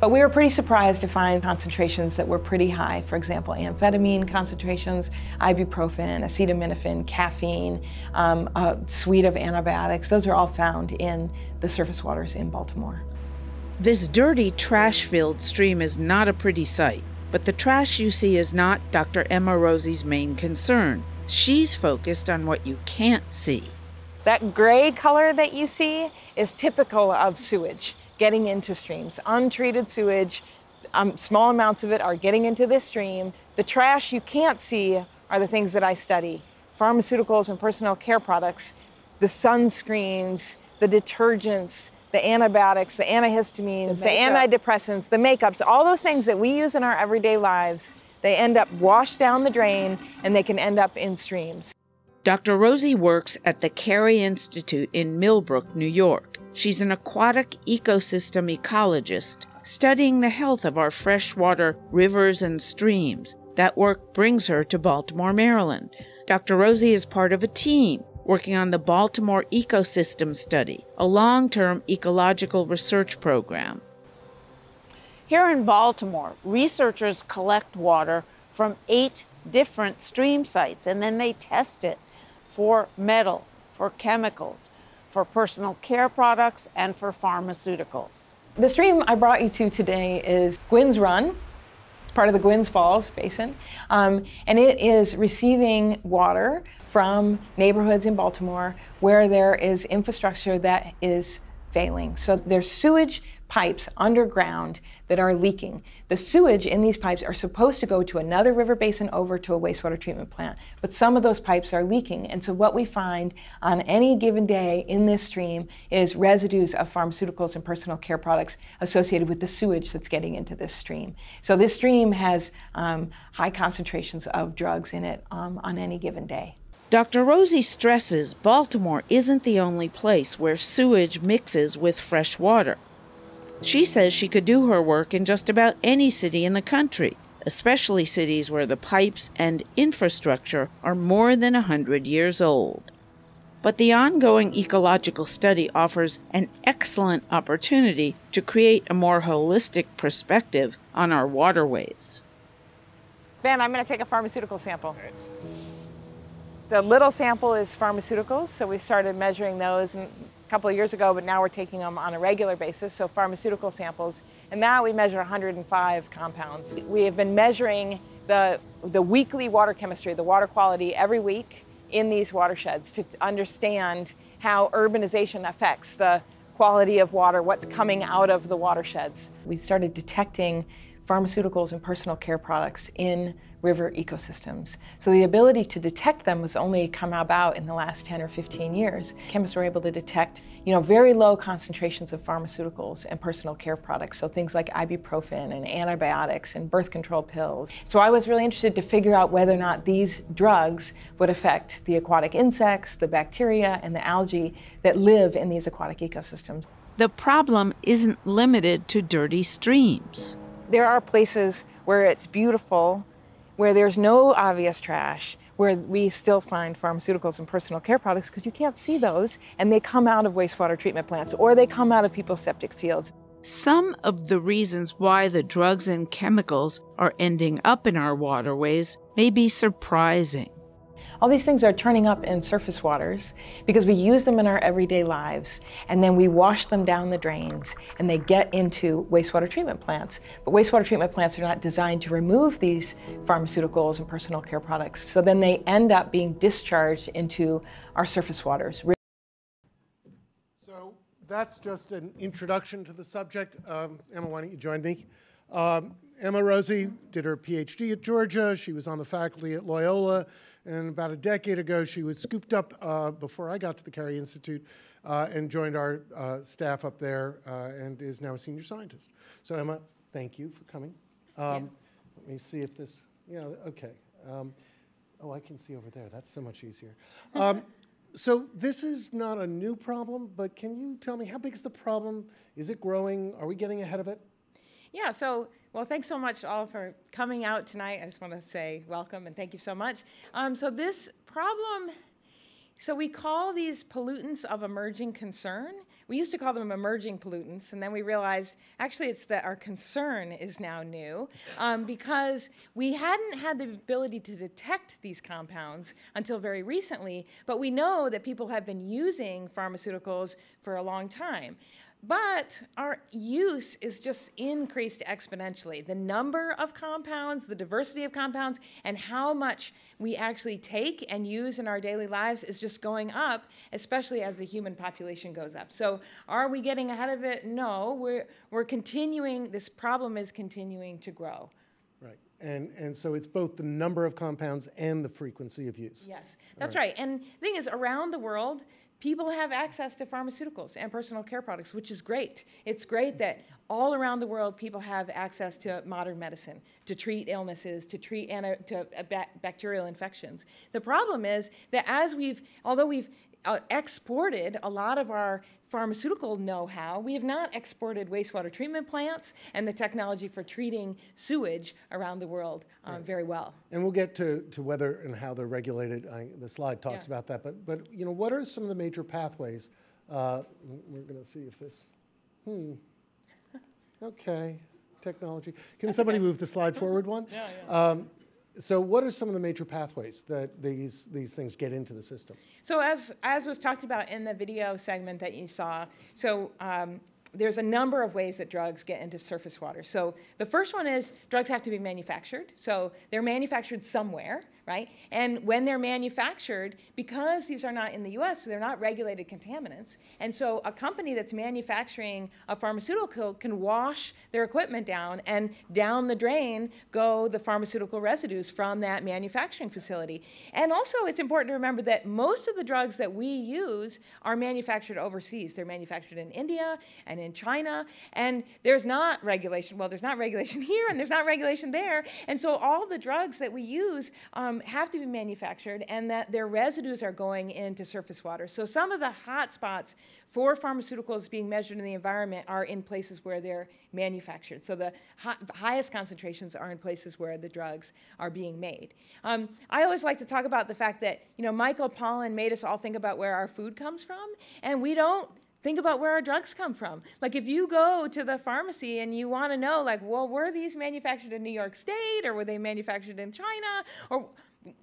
But we were pretty surprised to find concentrations that were pretty high. For example, amphetamine concentrations, ibuprofen, acetaminophen, caffeine, a suite of antibiotics. Those are all found in the surface waters in Baltimore. This dirty, trash-filled stream is not a pretty sight. But the trash you see is not Dr. Emma Rosie's main concern. She's focused on what you can't see. That gray color that you see is typical of sewage getting into streams. Untreated sewage, small amounts of it are getting into this stream. The trash you can't see are the things that I study. Pharmaceuticals and personal care products, the sunscreens, the detergents, the antibiotics, the antihistamines, the antidepressants, the makeups, all those things that we use in our everyday lives, they end up washed down the drain and they can end up in streams. Dr. Rosie works at the Cary Institute in Millbrook, New York. She's an aquatic ecosystem ecologist, studying the health of our freshwater rivers and streams. That work brings her to Baltimore, Maryland. Dr. Rosie is part of a team working on the Baltimore Ecosystem Study, a long-term ecological research program. Here in Baltimore, researchers collect water from 8 different stream sites, and then they test it for metal, for chemicals, for personal care products, and for pharmaceuticals. The stream I brought you to today is Gwynn's Run. It's part of the Gwynn's Falls Basin, and it is receiving water from neighborhoods in Baltimore where there is infrastructure that is failing. So there's sewage pipes underground that are leaking. The sewage in these pipes are supposed to go to another river basin over to a wastewater treatment plant, but some of those pipes are leaking. And so what we find on any given day in this stream is residues of pharmaceuticals and personal care products associated with the sewage that's getting into this stream. So this stream has high concentrations of drugs in it on any given day. Dr. Rosie stresses Baltimore isn't the only place where sewage mixes with fresh water. She says she could do her work in just about any city in the country, especially cities where the pipes and infrastructure are more than 100 years old. But the ongoing ecological study offers an excellent opportunity to create a more holistic perspective on our waterways. Ben, I'm going to take a pharmaceutical sample. The little sample is pharmaceuticals, so we started measuring those a couple of years ago, but now we're taking them on a regular basis, so pharmaceutical samples. And now we measure 105 compounds. We have been measuring the weekly water chemistry, the water quality every week in these watersheds to understand how urbanization affects the quality of water, what's coming out of the watersheds. We started detecting pharmaceuticals and personal care products in river ecosystems. So the ability to detect them has only come about in the last 10 or 15 years. Chemists were able to detect, very low concentrations of pharmaceuticals and personal care products, so things like ibuprofen and antibiotics and birth control pills. So I was really interested to figure out whether or not these drugs would affect the aquatic insects, the bacteria, and the algae that live in these aquatic ecosystems. The problem isn't limited to dirty streams. There are places where it's beautiful, where there's no obvious trash, where we still find pharmaceuticals and personal care products because you can't see those, and they come out of wastewater treatment plants or they come out of people's septic fields. Some of the reasons why the drugs and chemicals are ending up in our waterways may be surprising. All these things are turning up in surface waters because we use them in our everyday lives, and then we wash them down the drains and they get into wastewater treatment plants. But wastewater treatment plants are not designed to remove these pharmaceuticals and personal care products, so then they end up being discharged into our surface waters. So that's just an introduction to the subject. Emma, why don't you join me? Emma Rosie did her PhD at Georgia. She was on the faculty at Loyola. And about a decade ago, she was scooped up before I got to the Cary Institute and joined our staff up there and is now a senior scientist. So Emma, thank you for coming. Let me see if this, okay. Oh, I can see over there. That's so much easier. So this is not a new problem, but can you tell me how big is the problem? Is it growing? Are we getting ahead of it? Yeah, well, thanks so much all for coming out tonight. I just want to say welcome and thank you so much. So this problem So we call these pollutants of emerging concern. We used to call them emerging pollutants, and then we realized actually it's that our concern is now new because we hadn't had the ability to detect these compounds until very recently, but we know that people have been using pharmaceuticals for a long time. But our use is just increased exponentially. The number of compounds, the diversity of compounds, and how much we actually take and use in our daily lives is just going up, especially as the human population goes up. So are we getting ahead of it? No, we're continuing, this problem is continuing to grow. Right. And so it's both the number of compounds and the frequency of use. Yes, that's right. And the thing is, around the world, people have access to pharmaceuticals and personal care products, which is great. It's great that all around the world people have access to modern medicine to treat illnesses, to treat bacterial infections. The problem is that although we've exported a lot of our pharmaceutical know-how, we have not exported wastewater treatment plants and the technology for treating sewage around the world very well. And we'll get to whether and how they're regulated. The slide talks about that. But you know, what are some of the major pathways? We're going to see if this. Okay, technology. Can somebody move the slide forward one? Yeah. So what are some of the major pathways that these things get into the system? So as was talked about in the video segment that you saw, so there's a number of ways that drugs get into surface water. So the first one is drugs have to be manufactured. So they're manufactured somewhere, right? And when they're manufactured, because these are not in the US, so they're not regulated contaminants. And so a company that's manufacturing a pharmaceutical can wash their equipment down, and down the drain go the pharmaceutical residues from that manufacturing facility. And also it's important to remember that most of the drugs that we use are manufactured overseas. They're manufactured in India and in China, and there's not regulation. Well, there's not regulation here, and there's not regulation there. And so all the drugs that we use have to be manufactured, and that their residues are going into surface water. So some of the hot spots for pharmaceuticals being measured in the environment are in places where they're manufactured. So the highest concentrations are in places where the drugs are being made. I always like to talk about the fact that, you know, Michael Pollan made us all think about where our food comes from, and we don't think about where our drugs come from. Like if you go to the pharmacy and you want to know, like, well, were these manufactured in New York State, or were they manufactured in China? Or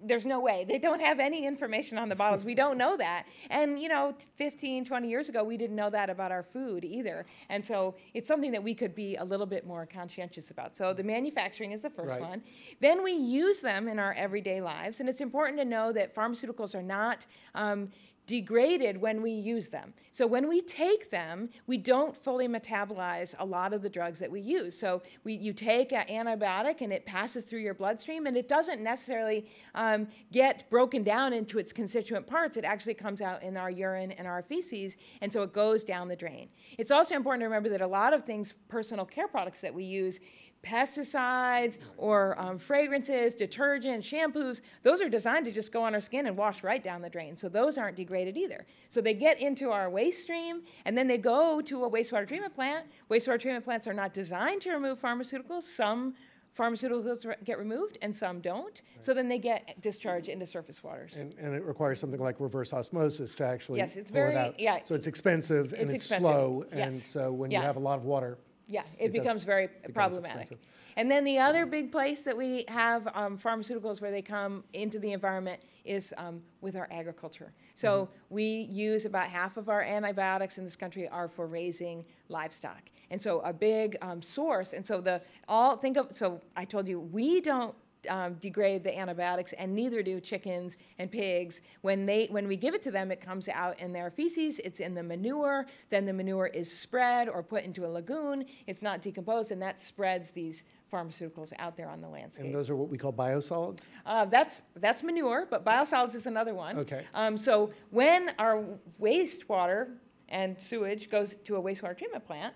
there's no way. They don't have any information on the bottles. We don't know that. And, you know, 15, 20 years ago, we didn't know that about our food either. And so it's something that we could be a little bit more conscientious about. So the manufacturing is the first one. Then we use them in our everyday lives. And it's important to know that pharmaceuticals are not degraded when we use them. So when we take them, we don't fully metabolize a lot of the drugs that we use. So you take an antibiotic and it passes through your bloodstream, and it doesn't necessarily get broken down into its constituent parts. It actually comes out in our urine and our feces, and so it goes down the drain. It's also important to remember that a lot of things, personal care products that we use, pesticides or fragrances, detergents, shampoos, those are designed to just go on our skin and wash right down the drain. So those aren't degraded either. So they get into our waste stream, and then they go to a wastewater treatment plant. Wastewater treatment plants are not designed to remove pharmaceuticals. Some pharmaceuticals get removed and some don't. So then they get discharged into surface waters. And it requires something like reverse osmosis to actually yes, it's pull very, it out. Yeah. So it's expensive and it's slow. And so when you have a lot of water, yeah, it becomes very problematic. Expensive. And then the other big place that we have pharmaceuticals where they come into the environment is with our agriculture. So we use about half of our antibiotics in this country are for raising livestock. And so a big source, and so so I told you, we don't degrade the antibiotics, and neither do chickens and pigs. When we give it to them, it comes out in their feces, it's in the manure, then the manure is spread or put into a lagoon, it's not decomposed, and that spreads these pharmaceuticals out there on the landscape. And those are what we call biosolids? That's manure, but biosolids is another one. Okay. So when our wastewater and sewage goes to a wastewater treatment plant,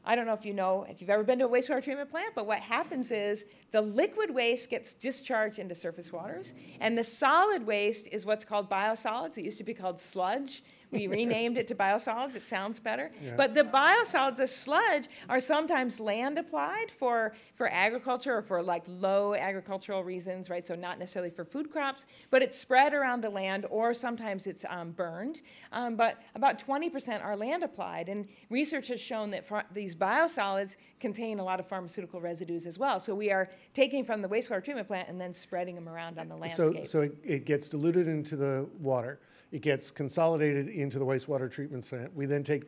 I don't know if you've ever been to a wastewater treatment plant, but what happens is the liquid waste gets discharged into surface waters, and the solid waste is what's called biosolids. It used to be called sludge. We renamed it to biosolids. It sounds better. Yeah. But the biosolids, the sludge, are sometimes land applied for agriculture or for like low agricultural reasons, right? So not necessarily for food crops, but it's spread around the land, or sometimes it's burned. But about 20% are land applied. And research has shown that these biosolids contain a lot of pharmaceutical residues as well. So we are taking from the wastewater treatment plant and then spreading them around on the landscape. So it gets diluted into the water. It gets consolidated into the wastewater treatment plant. We then take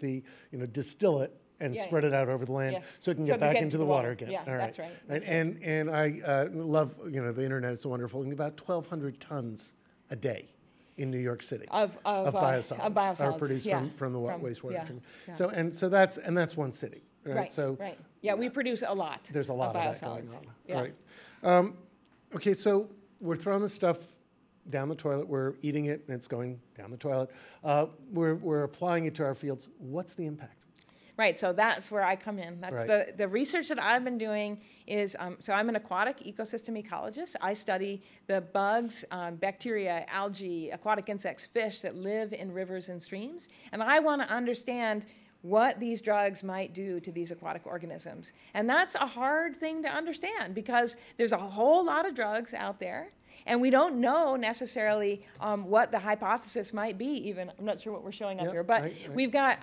distill it and spread it out over the land so it can get back into the water again. Yeah, all right. That's right. That's and I love, the internet is so wonderful. About 1,200 tons a day in New York City of biosolids are produced from the wastewater treatment. Yeah. So that's one city. Right. Right. Yeah, we produce a lot. There's a lot of that going on. Yeah. Right. Okay, so we're throwing this stuff down the toilet. We're eating it, and it's going down the toilet. We're applying it to our fields. What's the impact? Right, so that's where I come in. That's the research that I've been doing is, so I'm an aquatic ecosystem ecologist. I study the bugs, bacteria, algae, aquatic insects, fish that live in rivers and streams. And I want to understand what these drugs might do to these aquatic organisms. And that's a hard thing to understand because there's a whole lot of drugs out there, and we don't know necessarily what the hypothesis might be even. I'm not sure what we're showing up here, but we've got,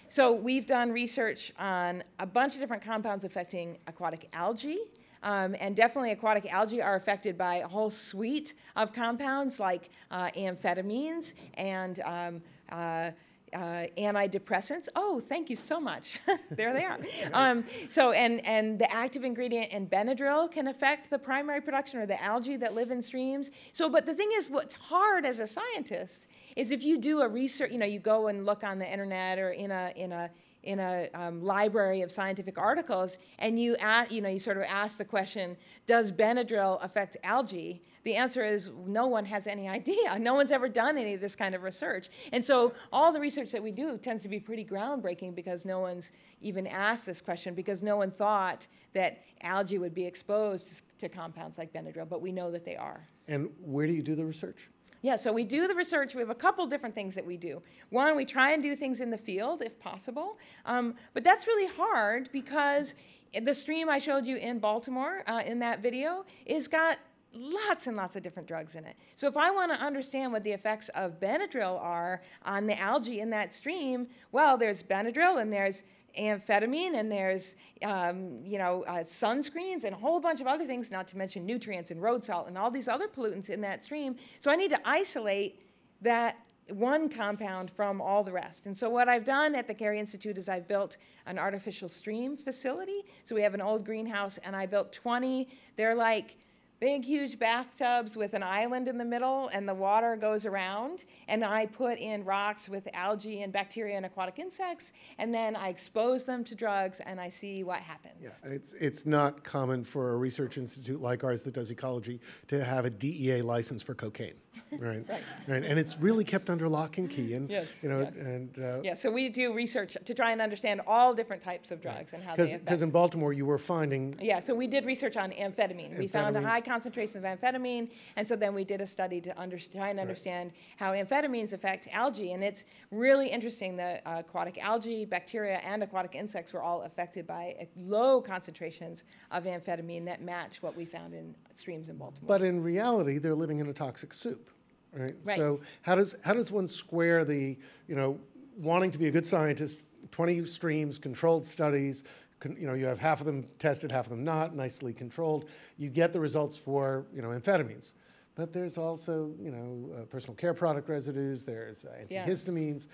so we've done research on a bunch of different compounds affecting aquatic algae. And definitely aquatic algae are affected by a whole suite of compounds like amphetamines and antidepressants. Oh, thank you so much. There they are. And the active ingredient in Benadryl can affect the primary production or the algae that live in streams. So, but the thing is, what's hard as a scientist is if you do a research, you go and look on the internet or in a library of scientific articles, and you sort of ask the question, does Benadryl affect algae? The answer is no one has any idea. No one's ever done any of this kind of research. And so all the research that we do tends to be pretty groundbreaking because no one's even asked this question, because no one thought that algae would be exposed to compounds like Benadryl, but we know that they are. And where do you do the research? Yeah, so we do the research. We have a couple different things that we do. One, we try and do things in the field if possible, but that's really hard because the stream I showed you in Baltimore in that video is got lots and lots of different drugs in it. So if I want to understand what the effects of Benadryl are on the algae in that stream, well, there's Benadryl and there's amphetamine and there's sunscreens and a whole bunch of other things, not to mention nutrients and road salt and all these other pollutants in that stream. So I need to isolate that one compound from all the rest. And so what I've done at the Cary Institute is I've built an artificial stream facility. So we have an old greenhouse, and I built 20. They're like big, huge bathtubs with an island in the middle, and the water goes around. And I put in rocks with algae and bacteria and aquatic insects, and then I expose them to drugs, and I see what happens. Yeah, it's not common for a research institute like ours that does ecology to have a DEA license for cocaine, right? Right. And it's really kept under lock and key. And so we do research to try and understand all different types of drugs and how they affect. Because in Baltimore, you were finding. Yeah, so we did research on amphetamine. We found a high concentration of amphetamine, and so then we did a study to try and understand how amphetamines affect algae, and it's really interesting that aquatic algae, bacteria, and aquatic insects were all affected by low concentrations of amphetamine that match what we found in streams in Baltimore. But in reality, they're living in a toxic soup, right? So how does one square the, wanting to be a good scientist, 20 streams, controlled studies, you have half of them tested, half of them not, nicely controlled. You get the results for, amphetamines. But there's also, personal care product residues, there's antihistamines,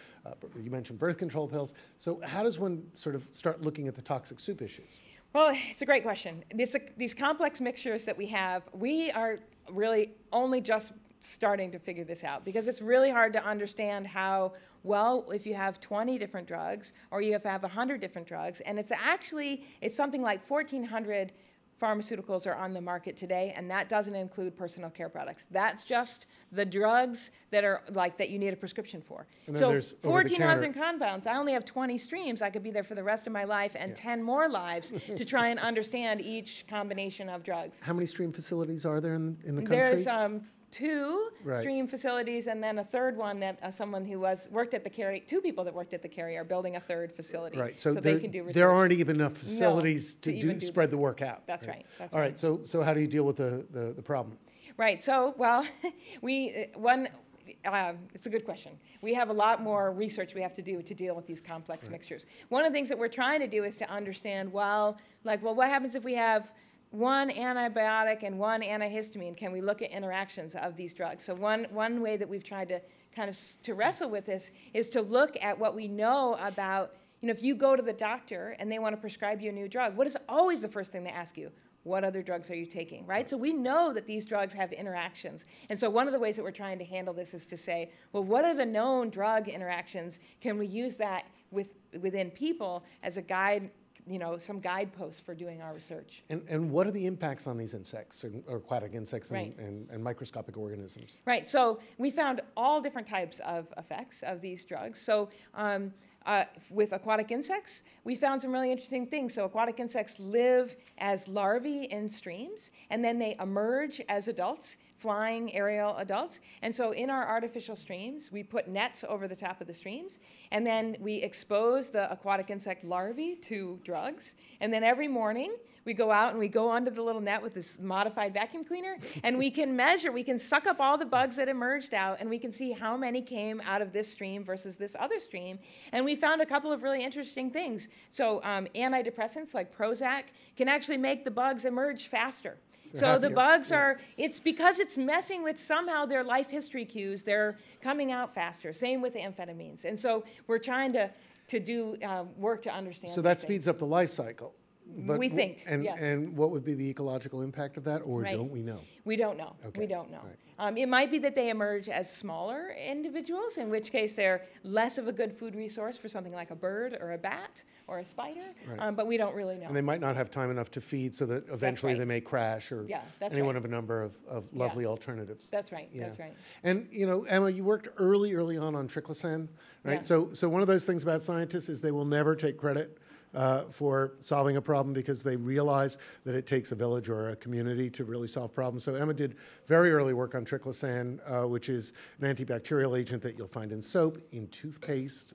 you mentioned birth control pills. So how does one sort of start looking at the toxic soup issues? Well, it's a great question. These complex mixtures that we have, we are really only just starting to figure this out because it's really hard to understand how, well, if you have 20 different drugs or you have 100 different drugs, and it's something like 1,400 pharmaceuticals are on the market today, and that doesn't include personal care products. That's just the drugs that are that you need a prescription for. So 1,400 compounds, I only have 20 streams. I could be there for the rest of my life and 10 more lives to try and understand each combination of drugs. How many stream facilities are there in the country? There's two Right. stream facilities, and then a third one that someone who worked at the Cary, two people that worked at the Cary are building a third facility. Right, so they can do research. there aren't even enough facilities to even spread this. the work out. That's right. That's All right. right, so how do you deal with the problem? Right. So, well, it's a good question. We have a lot more research we have to do to deal with these complex mixtures. One of the things that we're trying to do is to understand, well, what happens if we have one antibiotic and one antihistamine? Can we look at interactions of these drugs? So one way that we've tried to kind of to wrestle with this is to look at what we know about, if you go to the doctor and they want to prescribe you a new drug, what is always the first thing they ask you? What other drugs are you taking, right? So we know that these drugs have interactions. And so one of the ways that we're trying to handle this is to say, well, what are the known drug interactions? Can we use that within people as a guide, some guideposts for doing our research? And what are the impacts on these insects, or aquatic insects Right. and microscopic organisms? Right, so we found all different types of effects of these drugs. So with aquatic insects, we found some really interesting things. So aquatic insects live as larvae in streams, and then they emerge as adults, flying aerial adults. And so in our artificial streams, we put nets over the top of the streams, and then we expose the aquatic insect larvae to drugs. And then every morning, we go out and we go under the little net with this modified vacuum cleaner, and we can measure, we can suck up all the bugs that emerged out, and we can see how many came out of this stream versus this other stream. And we found a couple of really interesting things. So antidepressants like Prozac can actually make the bugs emerge faster. So the bugs it's because it's messing with somehow their life history cues, they're coming out faster. Same with amphetamines. And so we're trying to do work to understand. So that speeds up the life cycle. But we think, yes. And what would be the ecological impact of that, or Right. don't we know? We don't know. Okay. We don't know. Right. It might be that they emerge as smaller individuals, in which case they're less of a good food resource for something like a bird or a bat or a spider, Right. But we don't really know. And they might not have time enough to feed, so that eventually right. they may crash, or that's any right. one of a number of lovely alternatives. That's right. Yeah. That's right. And Emma, you worked early on Triclosan, right? Yeah. So one of those things about scientists is they will never take credit for solving a problem, because they realize that it takes a village or a community to really solve problems. So Emma did very early work on Triclosan, which is an antibacterial agent that you'll find in soap, in toothpaste.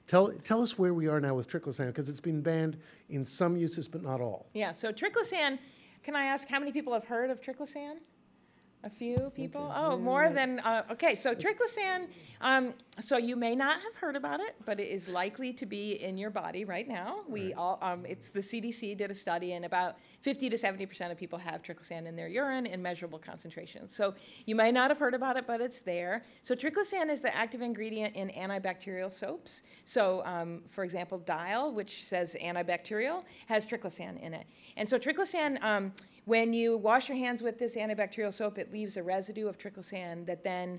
Tell us where we are now with Triclosan, because it's been banned in some uses, but not all. Yeah, so Triclosan, can I ask how many people have heard of Triclosan? A few people? Okay. Oh, more than, okay, so Triclosan, so you may not have heard about it, but it is likely to be in your body right now. We all, it's the CDC did a study, and about 50 to 70% of people have Triclosan in their urine in measurable concentrations. So you may not have heard about it, but it's there. So Triclosan is the active ingredient in antibacterial soaps. So for example, Dial, which says antibacterial, has Triclosan in it. And so Triclosan, when you wash your hands with this antibacterial soap, it leaves a residue of Triclosan that then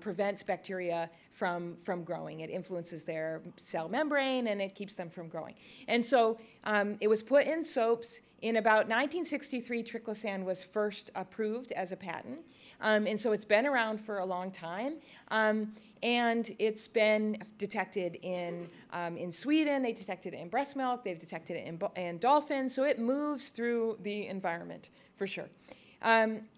prevents bacteria from growing. It influences their cell membrane, and it keeps them from growing. And so it was put in soaps. In about 1963, Triclosan was first approved as a patent. And so it's been around for a long time. And it's been detected in Sweden. They detected it in breast milk. They've detected it in dolphins. So it moves through the environment, for sure.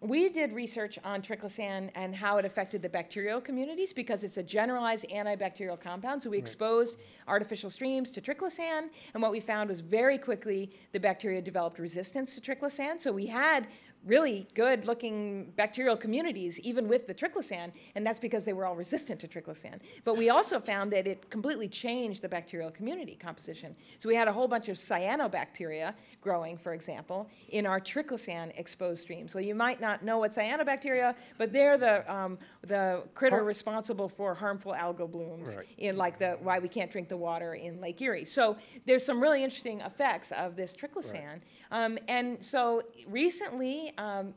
We did research on Triclosan and how it affected the bacterial communities, because it's a generalized antibacterial compound. So we exposed artificial streams to Triclosan, and what we found was very quickly the bacteria developed resistance to Triclosan. So we had really good-looking bacterial communities, even with the Triclosan, and that's because they were all resistant to Triclosan. But we also found that it completely changed the bacterial community composition. So we had a whole bunch of cyanobacteria growing, for example, in our Triclosan-exposed streams. Well, you might not know what cyanobacteria, but they're the critter responsible for harmful algal blooms, in like why we can't drink the water in Lake Erie. So there's some really interesting effects of this Triclosan. And so recently,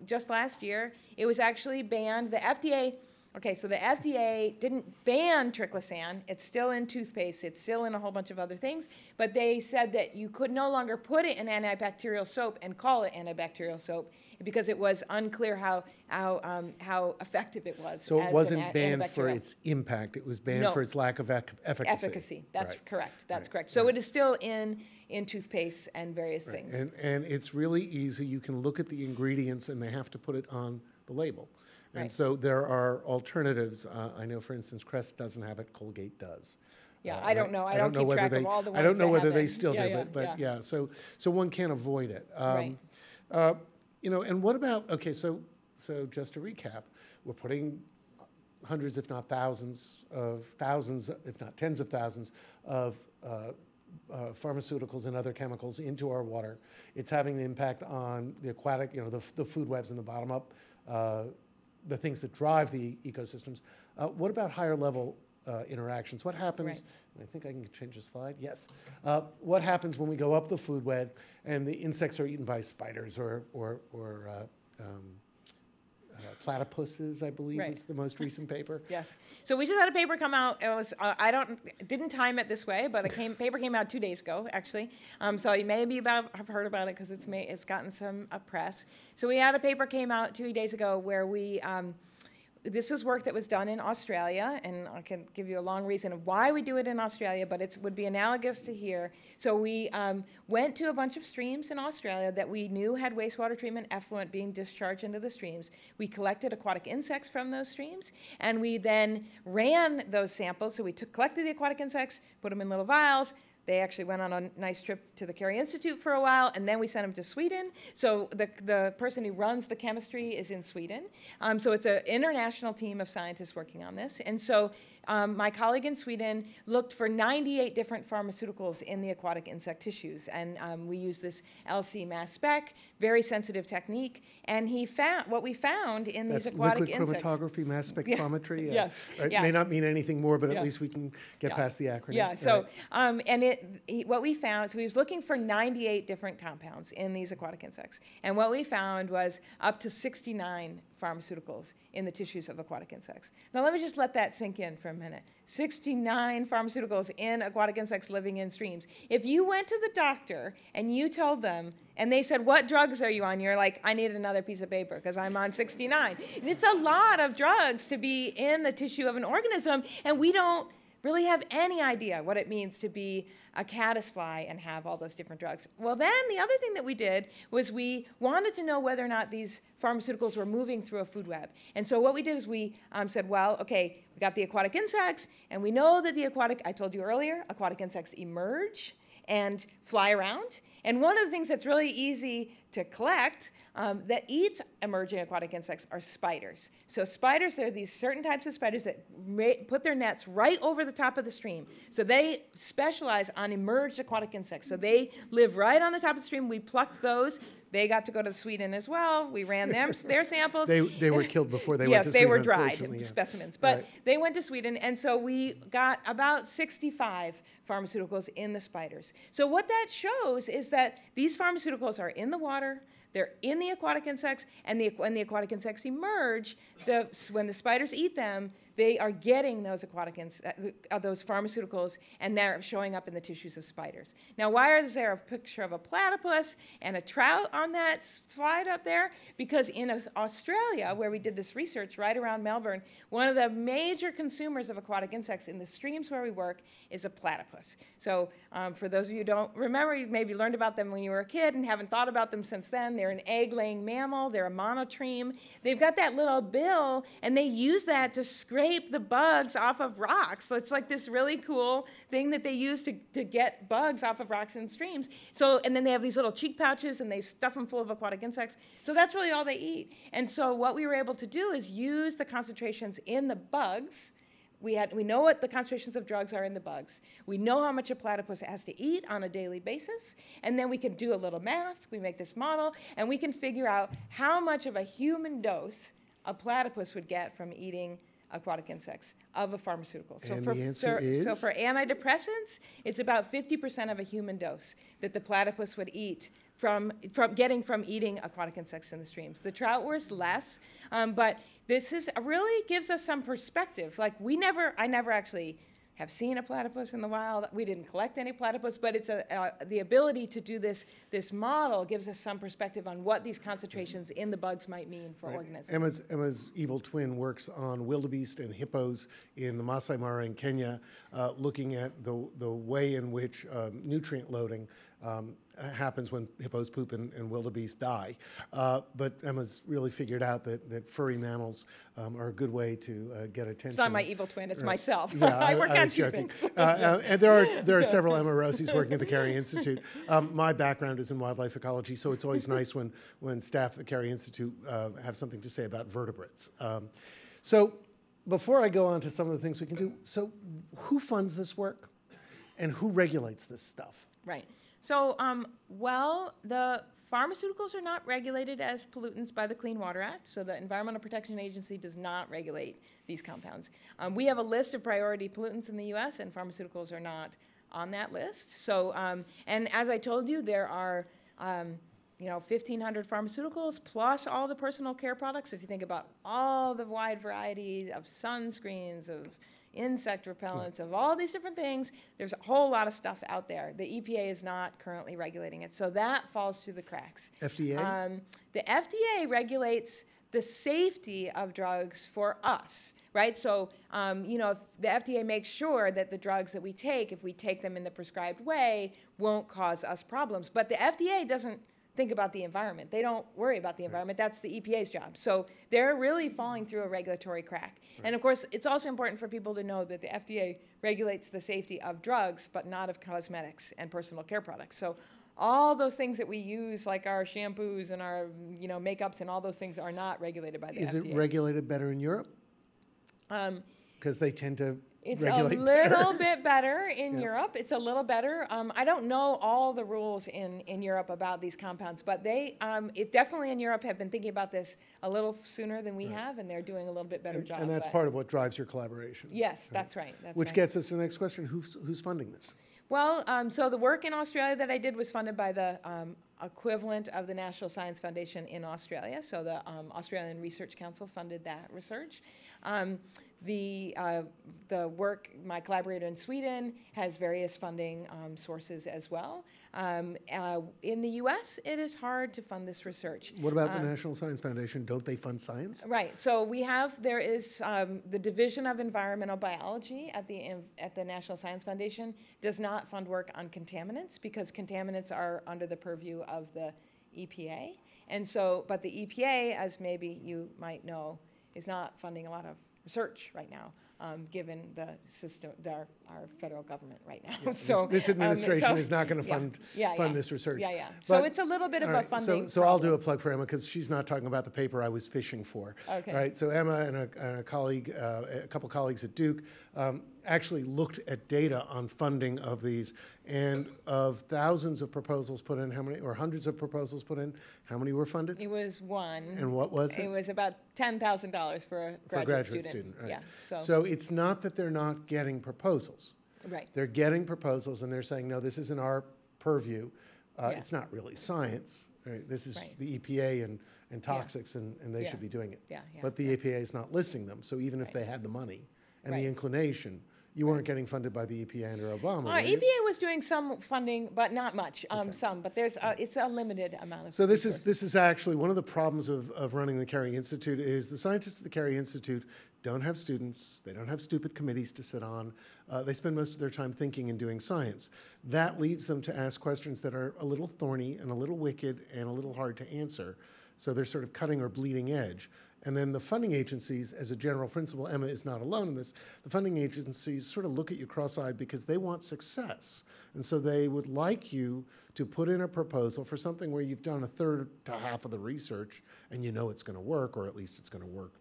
just last year, it was actually banned. The FDA, okay, so the FDA didn't ban Triclosan. It's still in toothpaste. It's still in a whole bunch of other things. But they said that you could no longer put it in antibacterial soap and call it antibacterial soap, because it was unclear how effective it was. So it wasn't banned for its impact. It was banned for its lack of efficacy. Efficacy. That's correct. That's correct. So it is still in toothpaste and various things. And it's really easy. You can look at the ingredients, and they have to put it on the label. And Right. so there are alternatives. I know, for instance, Crest doesn't have it, Colgate does. Yeah, I don't know. I don't keep whether track they, of all the ones I don't know that whether have they it. still Yeah, do, yeah, but yeah. yeah, so one can't avoid it. Right. You know, and what about, okay, so just to recap, we're putting hundreds, if not thousands, if not tens of thousands of pharmaceuticals and other chemicals into our water. It's having an impact on the aquatic, you know, the food webs in the bottom up, the things that drive the ecosystems. What about higher level interactions? What happens, Right. I think I can change the slide, yes. What happens when we go up the food web and the insects are eaten by spiders or platypuses, I believe, Right. is the most recent paper. Yes. So we just had a paper come out. It was didn't time it this way, but paper came out 2 days ago, actually. So you maybe have heard about it because it's gotten some press. So we had a paper came out 2 days ago where we. This was work that was done in Australia, and I can give you a long reason of why we do it in Australia, but it would be analogous to here. So we went to a bunch of streams in Australia that we knew had wastewater treatment effluent being discharged into the streams. We collected aquatic insects from those streams, and we then ran those samples. So we collected the aquatic insects, put them in little vials. They actually went on a nice trip to the Cary Institute for a while, and then we sent them to Sweden. So the person who runs the chemistry is in Sweden. So it's an international team of scientists working on this. And so my colleague in Sweden looked for 98 different pharmaceuticals in the aquatic insect tissues. And we used this LC mass spec, very sensitive technique. And what we found in these aquatic insects. Liquid chromatography, mass spectrometry. Yes. Right? Yeah. May not mean anything more, but Yeah. at least we can get past the acronym. Yeah, so, Right. What we found, so he was looking for 98 different compounds in these aquatic insects. And what we found was up to 69 pharmaceuticals in the tissues of aquatic insects. Now let me just let that sink in for a minute. 69 pharmaceuticals in aquatic insects living in streams. If you went to the doctor and you told them, and they said, what drugs are you on? You're like, I need another piece of paper because I'm on 69. It's a lot of drugs to be in the tissue of an organism, and we don't really have any idea what it means to be a caddisfly and have all those different drugs. Well, then the other thing that we did was we wanted to know whether or not these pharmaceuticals were moving through a food web. And so what we did is we said, well, okay, we got the aquatic insects, and we know that I told you earlier, aquatic insects emerge and fly around. And one of the things that's really easy to collect that eats emerging aquatic insects are spiders. So spiders, there are these certain types of spiders that put their nets right over the top of the stream. So they specialize on emerged aquatic insects. So they live right on the top of the stream. We plucked those. They got to go to Sweden as well. We ran their samples. They were killed before they went to Sweden. Yes, they were dried unfortunately, yeah. specimens. But Right. they went to Sweden, and so we got about 65 pharmaceuticals in the spiders. So what that shows is that these pharmaceuticals are in the water, they're in the aquatic insects, and when the aquatic insects emerge, when the spiders eat them, they are getting those those pharmaceuticals, and they're showing up in the tissues of spiders. Now, why is there a picture of a platypus and a trout on that slide up there? Because in Australia, where we did this research right around Melbourne, one of the major consumers of aquatic insects in the streams where we work is a platypus. So for those of you who don't remember, you maybe learned about them when you were a kid and haven't thought about them since then. They're an egg-laying mammal. They're a monotreme. They've got that little bill, and they use that to scrape the bugs off of rocks. So it's like this really cool thing that they use to get bugs off of rocks in streams. So, and then they have these little cheek pouches, and they stuff them full of aquatic insects. So that's really all they eat. And so what we were able to do is use the concentrations in the bugs. We know what the concentrations of drugs are in the bugs. We know how much a platypus has to eat on a daily basis. And then we can do a little math. We make this model, and we can figure out how much of a human dose a platypus would get from eating aquatic insects of a pharmaceutical. So And for, the answer is? So for antidepressants, it's about 50% of a human dose that the platypus would eat from eating aquatic insects in the streams. The trout was less, but this really gives us some perspective. Like I never actually have seen a platypus in the wild. We didn't collect any platypus, but it's the ability to do this model gives us some perspective on what these concentrations in the bugs might mean for organisms. Emma's evil twin works on wildebeest and hippos in the Masai Mara in Kenya, looking at the way in which nutrient loading happens when hippos poop and wildebeest die. But Emma's really figured out that furry mammals are a good way to get attention. It's not my evil twin, it's myself. Yeah, I work on was two joking. things. And there are several Emma Rosies working at the Cary Institute. My background is in wildlife ecology, so it's always nice when staff at the Cary Institute have something to say about vertebrates. So before I go on to some of the things we can do, so who funds this work and who regulates this stuff? Right. So, well, the pharmaceuticals are not regulated as pollutants by the Clean Water Act, so the Environmental Protection Agency does not regulate these compounds. We have a list of priority pollutants in the U.S., and pharmaceuticals are not on that list. So, and as I told you, there are 1,500 pharmaceuticals plus all the personal care products. If you think about all the wide variety of sunscreens, of insect repellents, of all these different things, there's a whole lot of stuff out there. The EPA is not currently regulating it, so that falls through the cracks. FDA? The FDA regulates the safety of drugs for us, right? So, if the FDA makes sure that the drugs that we take, if we take them in the prescribed way, won't cause us problems. But the FDA doesn't think about the environment. They don't worry about the environment. That's the EPA's job. So they're really falling through a regulatory crack. Right. And of course, it's also important for people to know that the FDA regulates the safety of drugs, but not of cosmetics and personal care products. So all those things that we use, like our shampoos and our makeups and all those things, are not regulated by the FDA. Is it regulated better in Europe? Because they tend to It's regulate a little bit better in Europe. It's a little better. I don't know all the rules in Europe about these compounds, but they definitely in Europe have been thinking about this a little sooner than we have, and they're doing a little bit better job. And that's part of what drives your collaboration. Yes, that's right. Which gets us to the next question. Who's funding this? Well, so the work in Australia that I did was funded by the equivalent of the National Science Foundation in Australia. So the Australian Research Council funded that research. The work, my collaborator in Sweden has various funding sources as well. In the U.S., it is hard to fund this research. What about the National Science Foundation? Don't they fund science? Right. So there is the Division of Environmental Biology at the National Science Foundation does not fund work on contaminants because contaminants are under the purview of the EPA. And so, but the EPA, as maybe you might know, is not funding a lot of research right now, given the system, our federal government right now. Yeah, so this administration is not going to fund this research. Yeah, yeah. But, so it's a little bit of a funding. So I'll do a plug for Emma because she's not talking about the paper I was fishing for. Okay. Right. So Emma and a colleague, a couple colleagues at Duke, actually looked at data on funding of these, and of thousands of proposals put in, how many, or hundreds of proposals put in, how many were funded? It was one. And what was it? It was about $10,000 for a graduate student. Right. Yeah. So it's not that they're not getting proposals. Right. They're getting proposals and they're saying, no, this isn't our purview. It's not really science. Right? This is the EPA and toxics, and they should be doing it. But the EPA is not listing them. So even if they had the money and the inclination, you weren't getting funded by the EPA under Obama. EPA was doing some funding, but not much. Some, but there's it's a limited amount of. So this is actually one of the problems of running the Cary Institute is the scientists at the Cary Institute don't have students. They don't have stupid committees to sit on. They spend most of their time thinking and doing science. That leads them to ask questions that are a little thorny and a little wicked and a little hard to answer. So they're sort of cutting or bleeding edge. And then the funding agencies, as a general principle, Emma is not alone in this, the funding agencies sort of look at you cross-eyed because they want success. And so they would like you to put in a proposal for something where you've done a third to half of the research and you know it's going to work, or at least it's going to work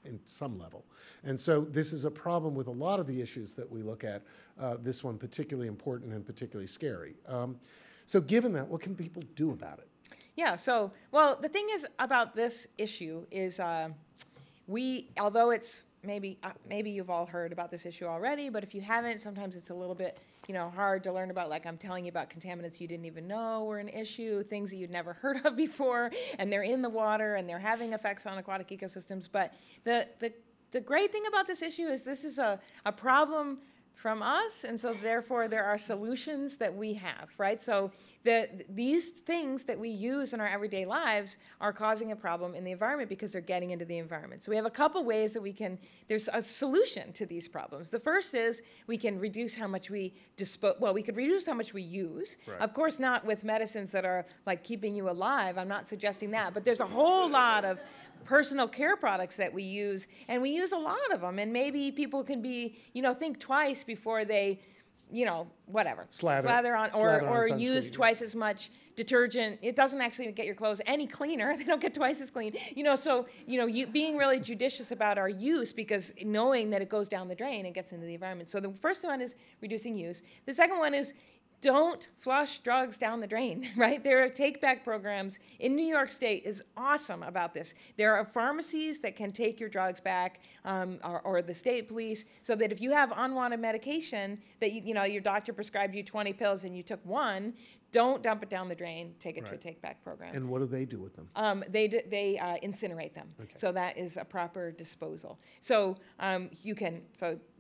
in some level. And so this is a problem with a lot of the issues that we look at, this one particularly important and particularly scary. So given that, what can people do about it? Yeah, so, well, the thing is about this issue is although it's maybe you've all heard about this issue already, but if you haven't, sometimes it's a little bit, hard to learn about. Like I'm telling you about contaminants you didn't even know were an issue, things that you'd never heard of before, and they're in the water and they're having effects on aquatic ecosystems. But the great thing about this issue is this is a problem from us, and so therefore there are solutions that we have, right? So these things that we use in our everyday lives are causing a problem in the environment because they're getting into the environment. So we have a couple ways that we can, there's a solution to these problems. The first is we can reduce how much we we could reduce how much we use. Right. Of course, not with medicines that are like keeping you alive. I'm not suggesting that, but there's a whole lot of personal care products that we use, and we use a lot of them, and maybe people can be, think twice before they, whatever, slather on, or use twice as much detergent. It doesn't actually get your clothes any cleaner. They don't get twice as clean. You being really judicious about our use, because knowing that it goes down the drain and gets into the environment. So the first one is reducing use. The second one is don't flush drugs down the drain, right? There are take-back programs. In New York State is awesome about this. There are pharmacies that can take your drugs back, or the state police, so that if you have unwanted medication that your doctor prescribed you 20 pills and you took one, don't dump it down the drain. Take it to a take-back program. And what do they do with them? They incinerate them. Okay. So that is a proper disposal. So you can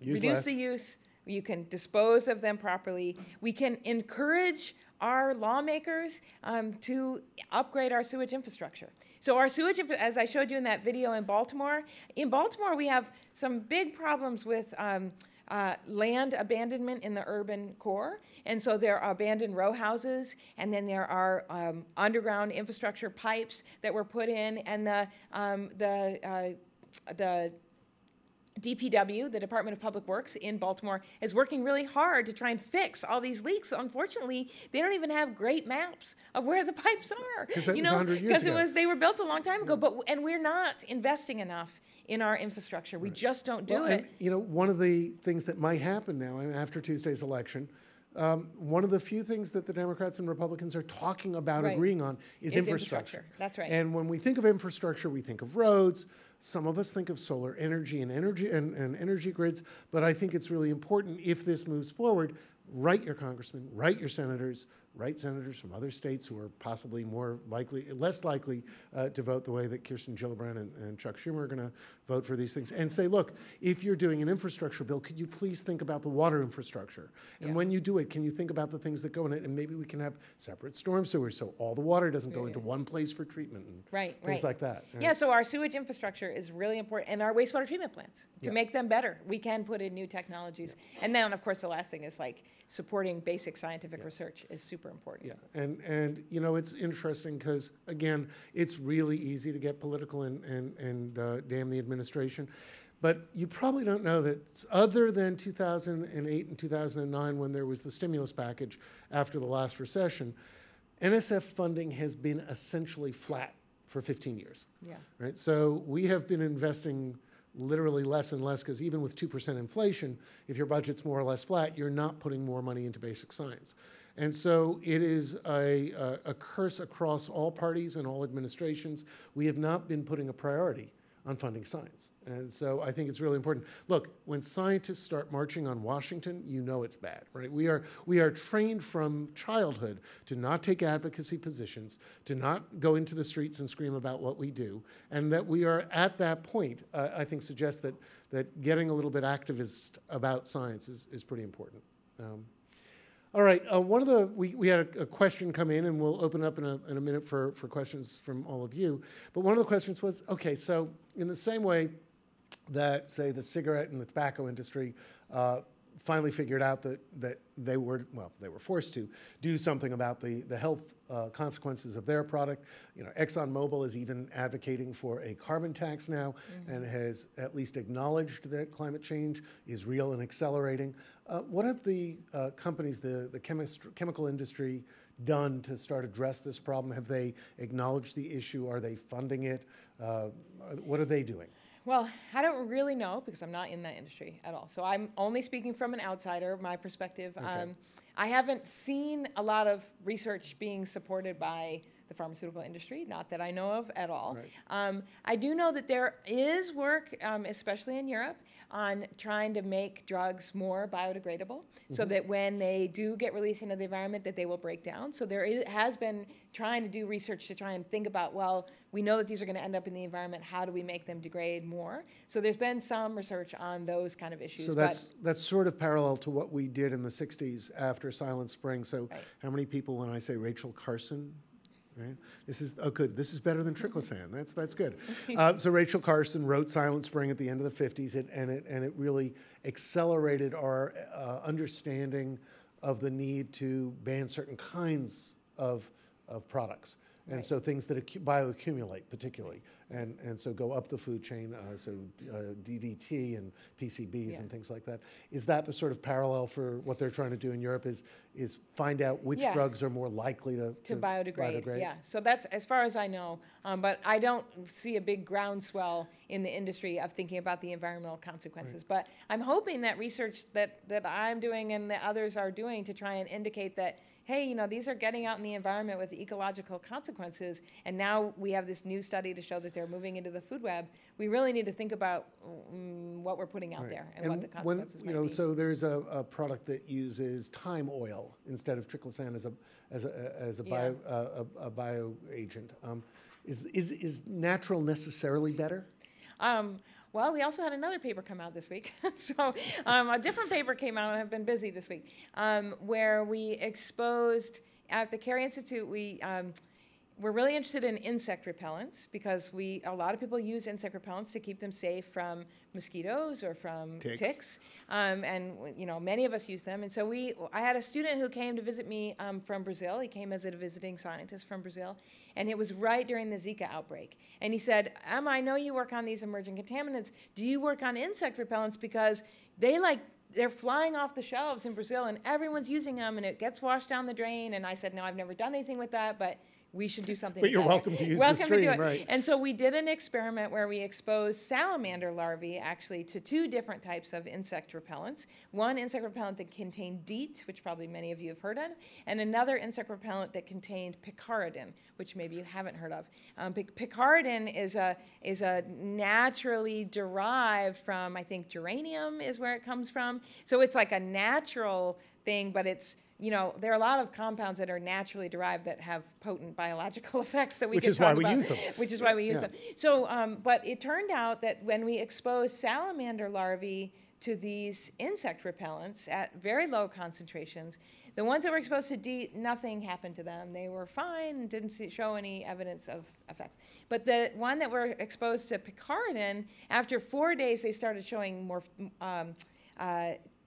reduce the use. You can dispose of them properly. We can encourage our lawmakers to upgrade our sewage infrastructure. So our sewage, as I showed you in that video in Baltimore we have some big problems with land abandonment in the urban core. And so there are abandoned row houses, and then there are underground infrastructure pipes that were put in, and the DPW, the Department of Public Works in Baltimore, is working really hard to try and fix all these leaks. Unfortunately, they don't even have great maps of where the pipes are. Because that was 100 years ago. Because they were built a long time ago, and we're not investing enough in our infrastructure. We just don't do it. And, one of the things that might happen now after Tuesday's election, one of the few things that the Democrats and Republicans are talking about agreeing on is infrastructure. That's right. And when we think of infrastructure, we think of roads. Some of us think of solar energy and energy grids, but I think it's really important, if this moves forward, write your congressmen, write your senators, write senators from other states who are possibly less likely to vote the way that Kirsten Gillibrand and Chuck Schumer are going to vote for these things, and say, look, if you're doing an infrastructure bill, could you please think about the water infrastructure? And when you do it, can you think about the things that go in it? And maybe we can have separate storm sewers so all the water doesn't go into one place for treatment and things like that. Yeah, so our sewage infrastructure is really important, and our wastewater treatment plants, to make them better. We can put in new technologies. And then, of course, the last thing is supporting basic scientific research is super important. Yeah, and it's interesting because, again, it's really easy to get political and damn the administration. But you probably don't know that other than 2008 and 2009, when there was the stimulus package after the last recession, NSF funding has been essentially flat for 15 years. Yeah. Right? So we have been investing literally less and less, because even with 2% inflation, if your budget's more or less flat, you're not putting more money into basic science. And so it is a curse across all parties and all administrations. We have not been putting a priority on funding science. And so I think it's really important. Look, when scientists start marching on Washington, you know it's bad, right? We are trained from childhood to not take advocacy positions, to not go into the streets and scream about what we do, and that we are at that point, I think suggests that getting a little bit activist about science is pretty important. All right, we had a question come in, and we'll open up in a minute for questions from all of you. But one of the questions was, okay, so in the same way that, say, the cigarette and the tobacco industry finally figured out that they were forced to do something about the health consequences of their product. ExxonMobil is even advocating for a carbon tax now, and has at least acknowledged that climate change is real and accelerating. What have the companies, the chemical industry, done to start address this problem? Have they acknowledged the issue? Are they funding it? What are they doing? Well, I don't really know, because I'm not in that industry at all. So I'm only speaking from an outsider, my perspective. Okay. I haven't seen a lot of research being supported by the pharmaceutical industry, not that I know of at all. Right. I do know that there is work, especially in Europe, on trying to make drugs more biodegradable so that when they do get released into the environment that they will break down. So has been trying to do research to try and think about, well, we know that these are going to end up in the environment. How do we make them degrade more? So there's been some research on those kind of issues. So that's sort of parallel to what we did in the 60s after Silent Spring. So how many people, when I say Rachel Carson, right? This is, oh good, this is better than Triclosan. That's good. So Rachel Carson wrote Silent Spring at the end of the 50s, and it really accelerated our understanding of the need to ban certain kinds of products. And so things that bioaccumulate particularly, and so go up the food chain, so DDT and PCBs and things like that. Is that the sort of parallel for what they're trying to do in Europe, is find out which drugs are more likely to biodegrade? Yeah, so that's as far as I know, but I don't see a big groundswell in the industry of thinking about the environmental consequences. But I'm hoping that research that I'm doing and the others are doing to try and indicate that, hey, you know, these are getting out in the environment with ecological consequences, and now we have this new study to show that they're moving into the food web. We really need to think about what we're putting out there and what the consequences might be. So there's a product that uses thyme oil instead of Triclosan as a bio agent. Is natural necessarily better? Well, we also had another paper come out this week. So a different paper came out, and I've been busy this week, where we exposed, at the Cary Institute, we're really interested in insect repellents because a lot of people use insect repellents to keep them safe from mosquitoes or from ticks. And you know, many of us use them. And so I had a student who came to visit me from Brazil. He came as a visiting scientist from Brazil. And it was right during the Zika outbreak. And he said, Emma, I know you work on these emerging contaminants. Do you work on insect repellents? Because they're flying off the shelves in Brazil and everyone's using them and it gets washed down the drain. And I said, no, I've never done anything with that, but we should do something. But you're welcome to use the stream, right? And so we did an experiment where we exposed salamander larvae actually to 2 different types of insect repellents. One insect repellent that contained DEET, which probably many of you have heard of, and another insect repellent that contained picaridin, which maybe you haven't heard of. Picaridin is a naturally derived from, I think, geranium is where it comes from. So it's like a natural thing, but it's, you know, there are a lot of compounds that are naturally derived that have potent biological effects that we can talk about. Which is why we use them. So, but it turned out that when we exposed salamander larvae to these insect repellents at very low concentrations, the ones that were exposed to DEET, nothing happened to them. They were fine, didn't show any evidence of effects. But the one that were exposed to picaridin, after 4 days, they started showing more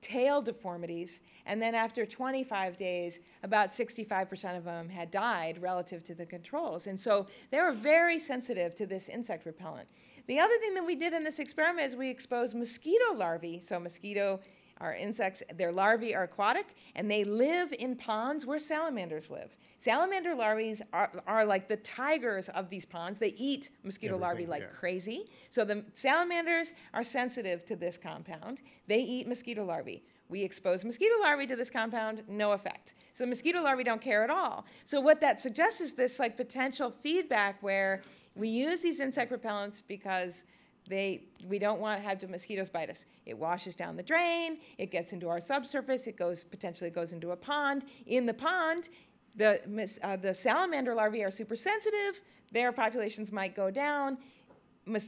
tail deformities, and then after 25 days, about 65% of them had died relative to the controls. And so they were very sensitive to this insect repellent. The other thing that we did in this experiment is we exposed mosquito larvae. So mosquito are insects, their larvae are aquatic, and they live in ponds where salamanders live. Salamander larvae are like the tigers of these ponds. They eat mosquito larvae like crazy. So the salamanders are sensitive to this compound. They eat mosquito larvae. We expose mosquito larvae to this compound, no effect. So mosquito larvae don't care at all. So what that suggests is this like potential feedback where we use these insect repellents because we don't want to have the mosquitoes bite us. It washes down the drain, it gets into our subsurface, it potentially goes into a pond. In the pond, the salamander larvae are super sensitive, their populations might go down.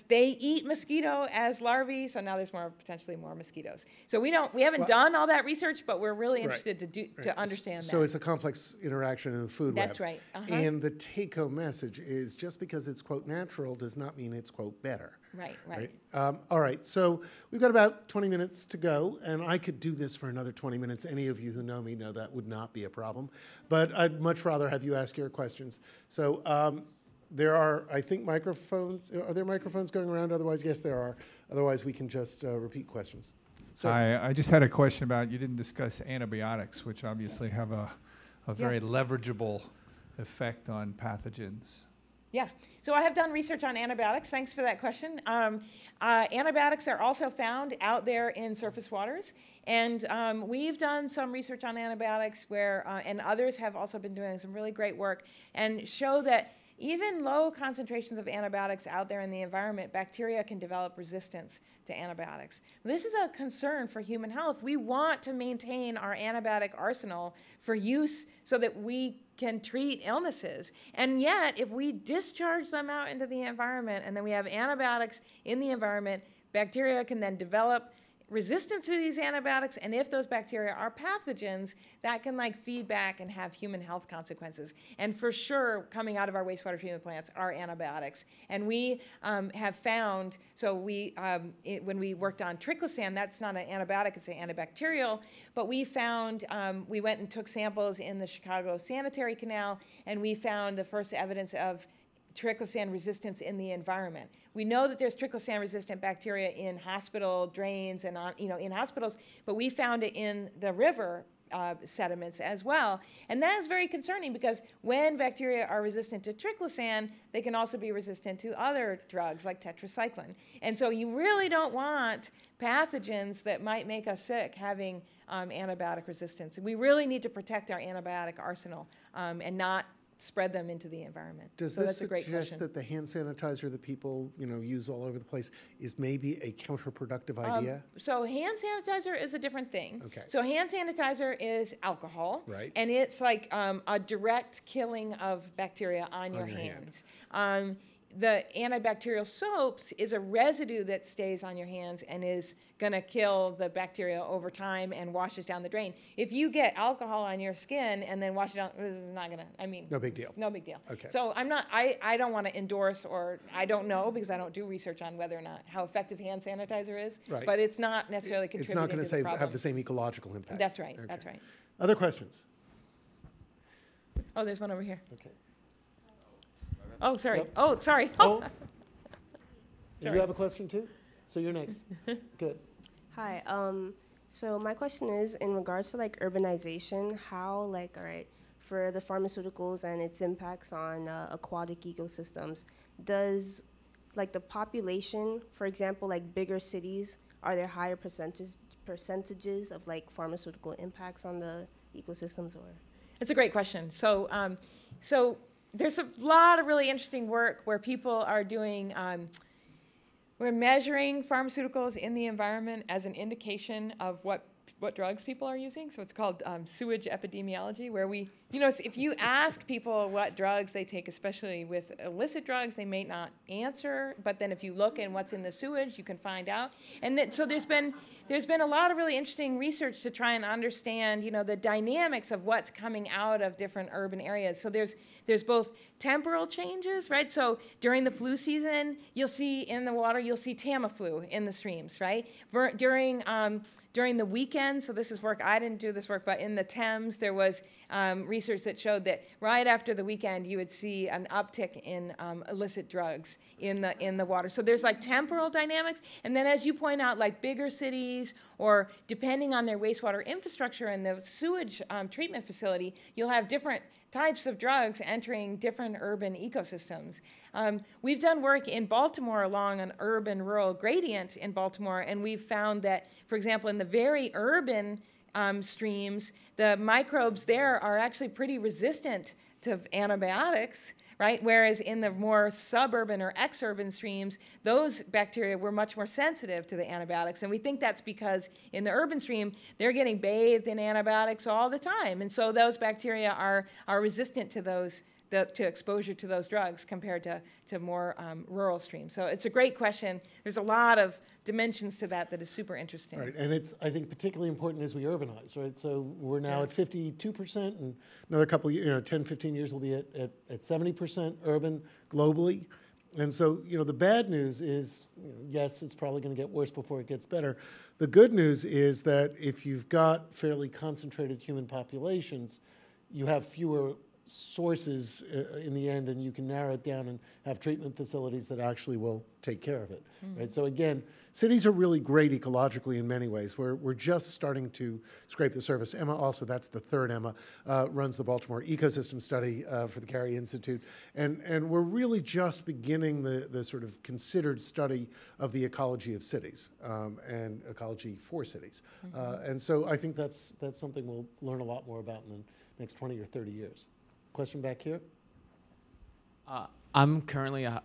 They eat mosquito as larvae, so now there's potentially more mosquitoes. So we haven't done all that research, but we're really interested to understand that. So it's a complex interaction in the food web. That's right. And the take-home message is just because it's, quote, natural does not mean it's, quote, better. Right. All right, so we've got about 20 minutes to go, and I could do this for another 20 minutes. Any of you who know me know that would not be a problem, but I'd much rather have you ask your questions. So there are, I think, microphones. Are there microphones going around? Otherwise, yes, there are. Otherwise, we can just repeat questions. So, I just had a question about, you didn't discuss antibiotics, which obviously have a very leverageable effect on pathogens. Yeah, so I have done research on antibiotics. Thanks for that question. Antibiotics are also found out there in surface waters, and we've done some research on antibiotics where, and others have also been doing some really great work, and show that even low concentrations of antibiotics out there in the environment, bacteria can develop resistance to antibiotics. This is a concern for human health. We want to maintain our antibiotic arsenal for use so that we can treat illnesses. And yet, if we discharge them out into the environment and then we have antibiotics in the environment, bacteria can then develop resistance to these antibiotics, and if those bacteria are pathogens, that can like feed back and have human health consequences. And for sure, coming out of our wastewater treatment plants are antibiotics. And we have found, so we, when we worked on Triclosan, that's not an antibiotic, it's an antibacterial, but we found, we went and took samples in the Chicago Sanitary Canal, and we found the first evidence of Triclosan resistance in the environment. We know that there's Triclosan resistant bacteria in hospital drains and in hospitals, but we found it in the river sediments as well. And that is very concerning because when bacteria are resistant to Triclosan, they can also be resistant to other drugs like tetracycline. And so you really don't want pathogens that might make us sick having antibiotic resistance. And we really need to protect our antibiotic arsenal and not spread them into the environment. Does this suggest that the hand sanitizer that people use all over the place is maybe a counterproductive idea? So hand sanitizer is a different thing. Okay. So hand sanitizer is alcohol, right? And it's like a direct killing of bacteria on your hands. The antibacterial soaps is a residue that stays on your hands and is going to kill the bacteria over time and washes down the drain. If you get alcohol on your skin and then wash it down, this is not going to, I mean, no big deal. No big deal. Okay. So I'm not, I don't want to endorse, or I don't know because I don't do research on whether or not how effective hand sanitizer is. Right. But it's not necessarily contributing to the problem. It's not going to have the same ecological impact. That's right. Okay. That's right. Other questions? Oh, there's one over here. Okay. Oh, sorry. Yep. Oh, sorry. Oh. Sorry. You have a question too? So you're next. Good. Hi. So my question is in regards to like urbanization, how like, all right, for the pharmaceuticals and its impacts on aquatic ecosystems, does like the population, for example, like bigger cities, are there higher percentages of like pharmaceutical impacts on the ecosystems, or? It's a great question. So, so there's a lot of really interesting work where people are doing, we're measuring pharmaceuticals in the environment as an indication of what drugs people are using. So it's called sewage epidemiology, where we, if you ask people what drugs they take, especially with illicit drugs, they may not answer. But then if you look in what's in the sewage, you can find out. And so there's been a lot of really interesting research to try and understand, the dynamics of what's coming out of different urban areas. So there's both temporal changes, right? So during the flu season, you'll see in the water, you'll see Tamiflu in the streams, right? During the weekend, so this is work, I didn't do this work, but in the Thames, there was research that showed that right after the weekend, you would see an uptick in illicit drugs in the water. So there's like temporal dynamics, and then as you point out, like bigger cities, or depending on their wastewater infrastructure and the sewage treatment facility, you'll have different types of drugs entering different urban ecosystems. We've done work in Baltimore along an urban-rural gradient in Baltimore, and we've found that, for example, in the very urban streams, the microbes there are actually pretty resistant to antibiotics, right? Whereas in the more suburban or exurban streams, those bacteria were much more sensitive to the antibiotics. And we think that's because in the urban stream, they're getting bathed in antibiotics all the time. And so those bacteria are resistant to those, to exposure to those drugs compared to more rural streams. So it's a great question. There's a lot of dimensions to that is super interesting. Right, and it's, I think, particularly important as we urbanize, right? So we're now at 52%, and another couple, 10, 15 years we'll be at 70% urban globally. And so, the bad news is, yes, it's probably going to get worse before it gets better. The good news is that if you've got fairly concentrated human populations, you have fewer sources in the end, and you can narrow it down and have treatment facilities that actually will take care of it, right? So again, cities are really great ecologically in many ways. We're just starting to scrape the surface. Emma also, that's the third Emma, runs the Baltimore Ecosystem Study for the Cary Institute, and we're really just beginning the sort of considered study of the ecology of cities and ecology for cities. And so I think that's something we'll learn a lot more about in the next 20 or 30 years. Question back here? I'm currently a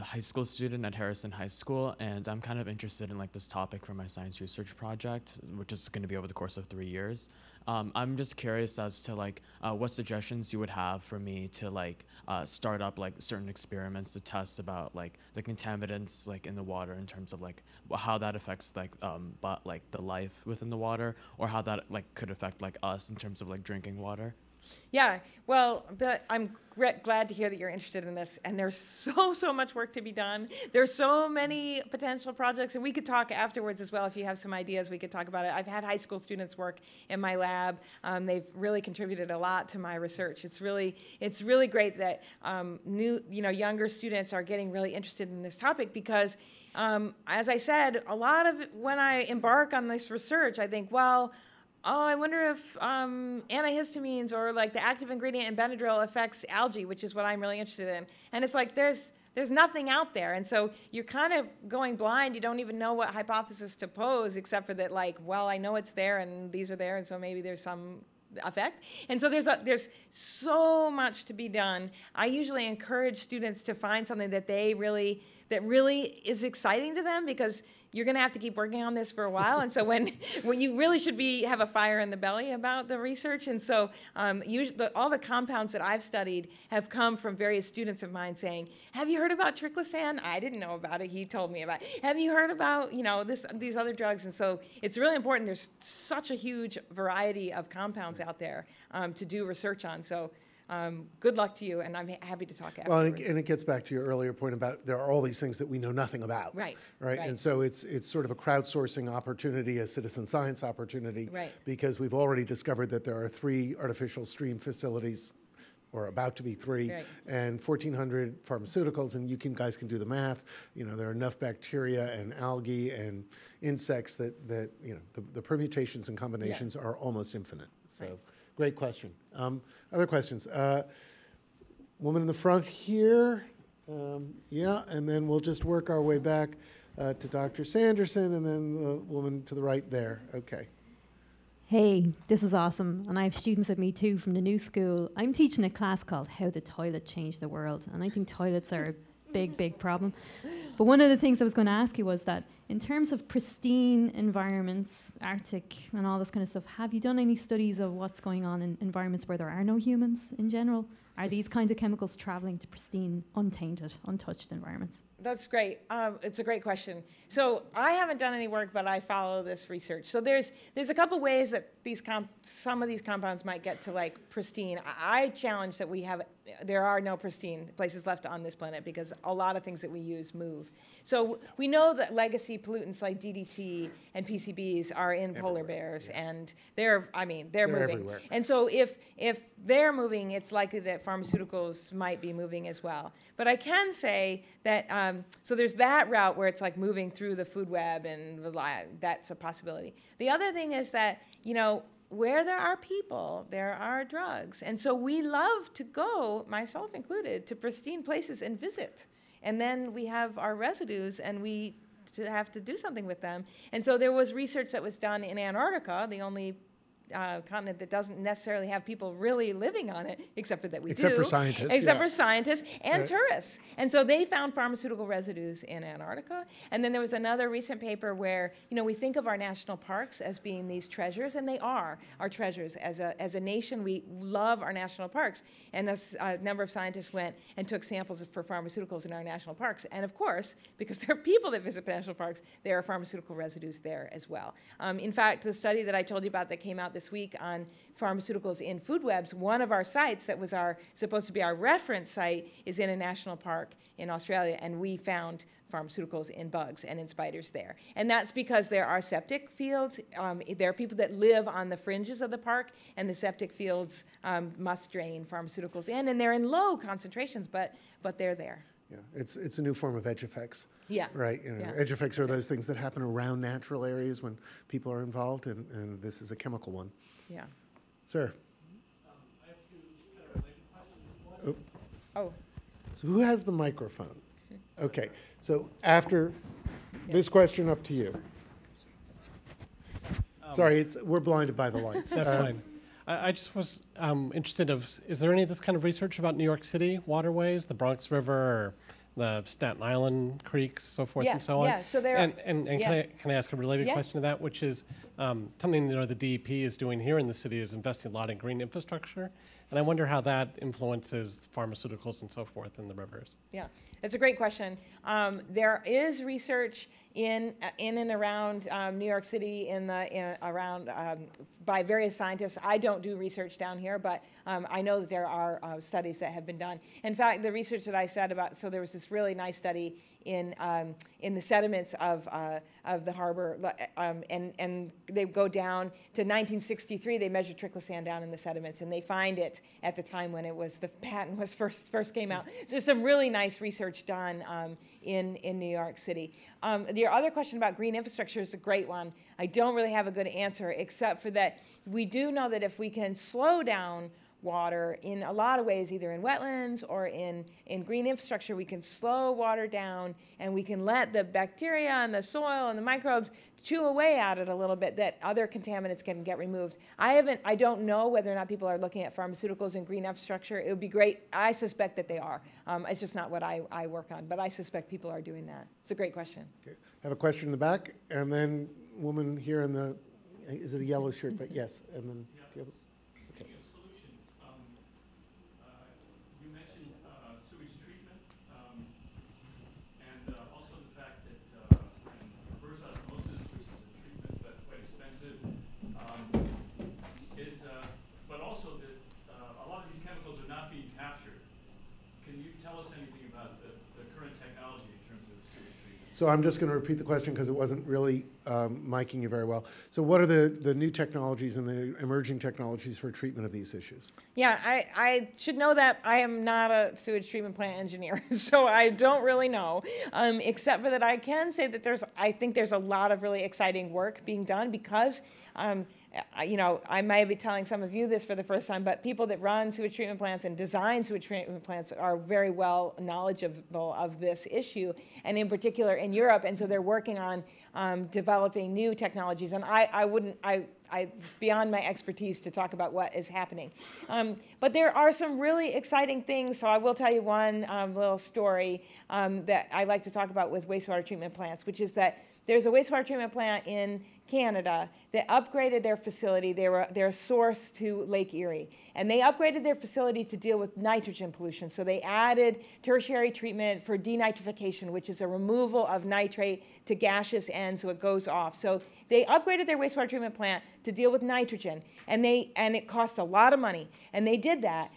high school student at Harrison High School, and I'm kind of interested in like this topic for my science research project, which is going to be over the course of 3 years. I'm just curious as to like what suggestions you would have for me to like start up like certain experiments to test about like the contaminants like in the water in terms of like how that affects like but like the life within the water, or how that like could affect like us in terms of like drinking water. Yeah, well, I'm glad to hear that you're interested in this, and there's so much work to be done. There's so many potential projects, and we could talk afterwards as well if you have some ideas. We could talk about it. I've had high school students work in my lab. They've really contributed a lot to my research. It's really great that younger students are getting really interested in this topic because, as I said, a lot of when I embark on this research, I think, well, oh, I wonder if antihistamines or like the active ingredient in Benadryl affects algae, which is what I'm really interested in. And it's like there's nothing out there. And so you're kind of going blind. You don't even know what hypothesis to pose, except for that, like, well, I know it's there and these are there, and so maybe there's some effect. And so there's so much to be done. I usually encourage students to find something that really is exciting to them, because you're going to have to keep working on this for a while. And so when you really should have a fire in the belly about the research. And so usually all the compounds that I've studied have come from various students of mine saying, have you heard about Triclosan? I didn't know about it. He told me about it. Have you heard about these other drugs? And so it's really important. There's such a huge variety of compounds out there to do research on. So good luck to you, and I'm happy to talk afterwards. Well, and it gets back to your earlier point about there are all these things that we know nothing about. Right. And so it's sort of a crowdsourcing opportunity, a citizen science opportunity, right, because we've already discovered that there are 3 artificial stream facilities, or about to be 3, right, and 1,400 pharmaceuticals, and you guys can do the math. There are enough bacteria and algae and insects that the permutations and combinations are almost infinite. So. Right. Great question. Other questions? Woman in the front here. Yeah, and then we'll just work our way back to Dr. Sanderson, and then the woman to the right there. Okay. Hey, this is awesome. And I have students with me too from the new school. I'm teaching a class called How the Toilet Changed the World. And I think toilets are a big problem. But one of the things I was going to ask you was that in terms of pristine environments, Arctic and all this kind of stuff, have you done any studies of what's going on in environments where there are no humans in general? Are these kinds of chemicals traveling to pristine, untainted, untouched environments? That's great. It's a great question. So I haven't done any work, but I follow this research. So there's a couple ways that some of these compounds might get to like pristine. I challenge that there are no pristine places left on this planet, because a lot of things that we use move. So we know that legacy pollutants like DDT and PCBs are in polar bears, and they're moving. Everywhere. And so if they're moving, it's likely that pharmaceuticals might be moving as well. But I can say that, so there's that route where it's like moving through the food web, and that's a possibility. The other thing is that, where there are people, there are drugs. And so we love to go, myself included, to pristine places and visit. And then we have our residues, and we have to do something with them. And so there was research that was done in Antarctica, the only continent that doesn't necessarily have people really living on it, except for that we do. Except for scientists. Except for scientists and tourists. And so they found pharmaceutical residues in Antarctica. And then there was another recent paper where, we think of our national parks as being these treasures, and they are our treasures. As a nation, we love our national parks. And a number of scientists went and took samples for pharmaceuticals in our national parks. And of course, because there are people that visit national parks, there are pharmaceutical residues there as well. In fact, the study that I told you about that came out this week on pharmaceuticals in food webs. One of our sites that was supposed to be our reference site is in a national park in Australia, and we found pharmaceuticals in bugs and in spiders there. And that's because there are septic fields. There are people that live on the fringes of the park, and the septic fields must drain pharmaceuticals in, and they're in low concentrations, but they're there. Yeah, it's a new form of edge effects. Yeah. Right. You know, Yeah. edge effects are those things that happen around natural areas when people are involved, and this is a chemical one. Yeah. Sir. I have two kind of related questions. Oh. So who has the microphone? Okay. So after this question, up to you. Sorry, we're blinded by the lights. That's fine. I just was interested is there any of this kind of research about New York City waterways, the Bronx River, or the Staten Island creeks, so forth and so on? Yeah, so there and can I ask a related question to that, which is something the DEP is doing here in the city is investing a lot in green infrastructure, and I wonder how that influences pharmaceuticals and so forth in the rivers. Yeah, that's a great question. There is research in and around New York City, around by various scientists. I don't do research down here, but I know that there are studies that have been done. In fact, the research that I said about, so there was this really nice study in the sediments of the harbor, and they go down to 1963. They measure triclosan down in the sediments, and they find it at the time when the patent was first came out. So there's some really nice research done in New York City. Your other question about green infrastructure is a great one. I don't really have a good answer, except for that we do know that if we can slow down water in a lot of ways, either in wetlands or in green infrastructure, we can slow water down, and we can let the bacteria and the soil and the microbes chew away at it a little bit, that other contaminants can get removed. I don't know whether or not people are looking at pharmaceuticals in green infrastructure. It would be great. I suspect that they are. It's just not what I work on, but I suspect people are doing that. It's a great question. Okay. I have a question in the back, and then woman here in the, is it a yellow shirt? But yes, and then do you have Speaking of solutions, you mentioned sewage treatment, and also the fact that reverse osmosis, which is a treatment but quite expensive, but also that a lot of these chemicals are not being captured. Can you tell us anything about the current technology in terms of sewage treatment? So I'm just going to repeat the question because it wasn't really miking you very well. So what are the new technologies and the emerging technologies for treatment of these issues? Yeah, I should know that I am not a sewage treatment plant engineer, so I don't really know, except for that I can say that I think there's a lot of really exciting work being done because, I might be telling some of you this for the first time, but people that run sewage treatment plants and design sewage treatment plants are very well knowledgeable of this issue, and in particular in Europe, and so they're working on developing new technologies, and it's beyond my expertise to talk about what is happening. But there are some really exciting things, so I will tell you one little story that I like to talk about with wastewater treatment plants, which is that there's a wastewater treatment plant in Canada that upgraded their facility. They're a source to Lake Erie, and they upgraded their facility to deal with nitrogen pollution. So they added tertiary treatment for denitrification, which is a removal of nitrate to gaseous ends so it goes off. So they upgraded their wastewater treatment plant to deal with nitrogen, and it cost a lot of money, and they did that.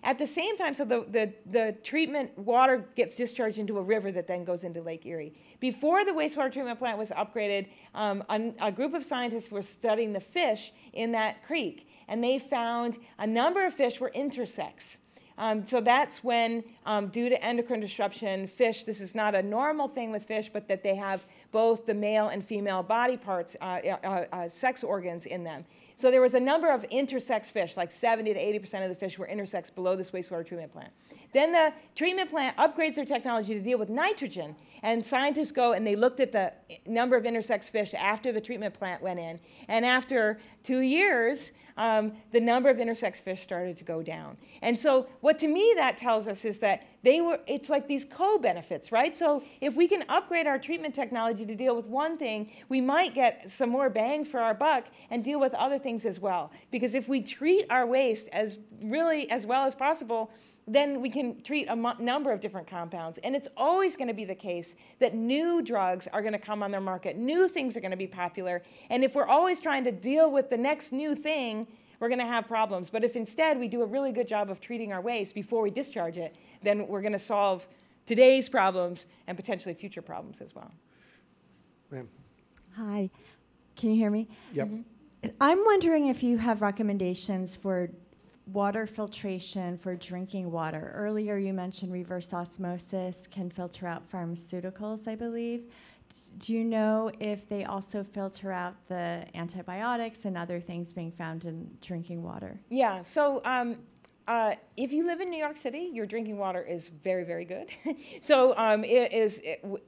At the same time, so the treatment water gets discharged into a river that then goes into Lake Erie. Before the wastewater treatment plant was upgraded, a group of scientists were studying the fish in that creek, and they found a number of fish were intersex. So that's when, due to endocrine disruption, fish, this is not a normal thing with fish, but that they have both the male and female body parts, sex organs in them. So there was a number of intersex fish, like 70 to 80% of the fish were intersex below this wastewater treatment plant. Then the treatment plant upgrades their technology to deal with nitrogen, and scientists go and they looked at the number of intersex fish after the treatment plant went in, and after 2 years, the number of intersex fish started to go down. And so what to me that tells us is that it's like these co-benefits, right? So if we can upgrade our treatment technology to deal with one thing, we might get some more bang for our buck and deal with other things as well. Because if we treat our waste as well as possible, then we can treat a number of different compounds. And it's always going to be the case that new drugs are going to come on their market. New things are going to be popular. And if we're always trying to deal with the next new thing, we're going to have problems. But if instead we do a really good job of treating our waste before we discharge it, then we're going to solve today's problems and potentially future problems as well. Ma'am. Hi. Can you hear me? Yep. I'm wondering if you have recommendations for water filtration for drinking water. Earlier you mentioned reverse osmosis can filter out pharmaceuticals, I believe. Do you know if they also filter out the antibiotics and other things being found in drinking water? Yeah, so if you live in New York City, your drinking water is very, very good. So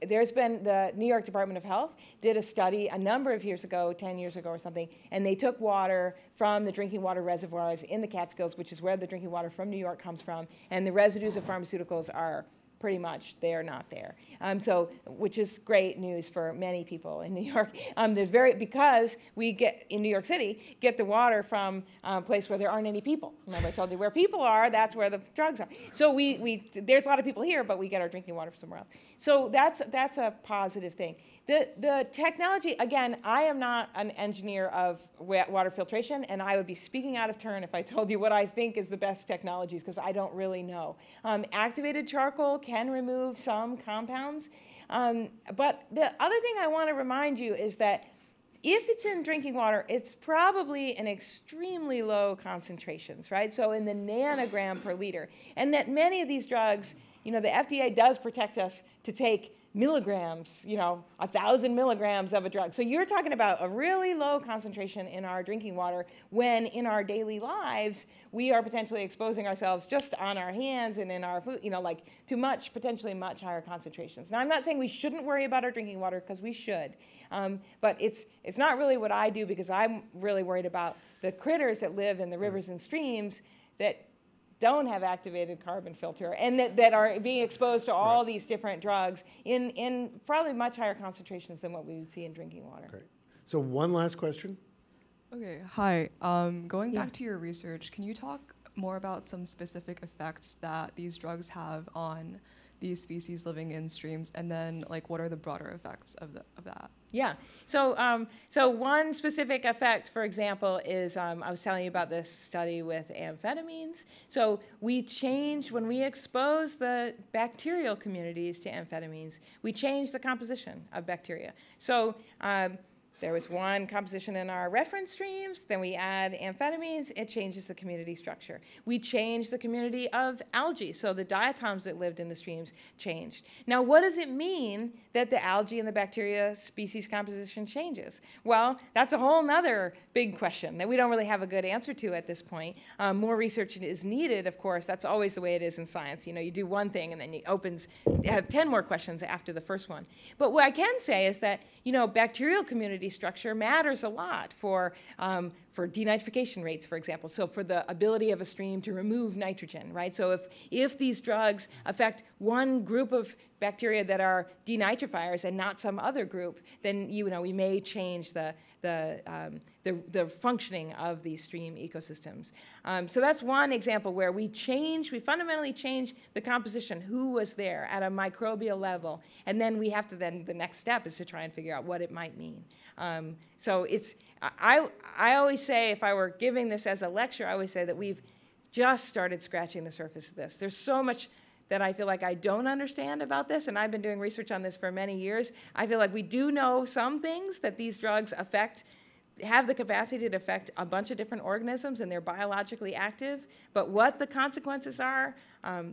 there's been, the New York Department of Health did a study a number of years ago, 10 years ago or something, and they took water from the drinking water reservoirs in the Catskills, which is where the drinking water from New York comes from, and the residues of pharmaceuticals are pretty much they are not there. Which is great news for many people in New York. Because we get, in New York City, get the water from a place where there aren't any people. Remember I told you where people are, that's where the drugs are. So there's a lot of people here, but we get our drinking water from somewhere else. So that's a positive thing. The technology, again, I am not an engineer of water filtration, and I would be speaking out of turn if I told you what I think is the best technologies, because I don't really know. Activated charcoal can remove some compounds. But the other thing I want to remind you is that if it's in drinking water, it's probably in extremely low concentrations, right? So in the nanogram per liter. And that many of these drugs, the FDA does protect us to take milligrams, 1,000 milligrams of a drug. So you're talking about a really low concentration in our drinking water when in our daily lives, we are potentially exposing ourselves just on our hands and in our food, to potentially much higher concentrations. Now, I'm not saying we shouldn't worry about our drinking water, because we should. But it's not really what I do, because I'm really worried about the critters that live in the rivers and streams that don't have activated carbon filter and that are being exposed to all these different drugs in probably much higher concentrations than what we would see in drinking water. Great. So one last question. Okay, hi. Going back to your research, can you talk more about some specific effects that these drugs have on these species living in streams, and then what are the broader effects of that? Yeah. So one specific effect, for example, is I was telling you about this study with amphetamines. So when we expose the bacterial communities to amphetamines, we change the composition of bacteria. So there was one composition in our reference streams, then we add amphetamines, it changes the community structure. We change the community of algae, so the diatoms that lived in the streams changed. Now, what does it mean that the algae and the bacteria species composition changes? Well, that's a whole nother big question that we don't really have a good answer to at this point. More research is needed, of course. That's always the way it is in science. You do one thing and then you have 10 more questions after the first one. But what I can say is that, bacterial community structure matters a lot for denitrification rates, for example. So for the ability of a stream to remove nitrogen, right? So if these drugs affect one group of bacteria that are denitrifiers and not some other group, then we may change the functioning of these stream ecosystems. So that's one example where we fundamentally change the composition, who was there at a microbial level, and then we have to the next step is to try and figure out what it might mean. So I always say, if I were giving this as a lecture, I always say that we've just started scratching the surface of this. There's so much that I feel like I don't understand about this, and I've been doing research on this for many years. I feel like we do know some things, that these drugs have the capacity to affect a bunch of different organisms, and they're biologically active, but what the consequences are,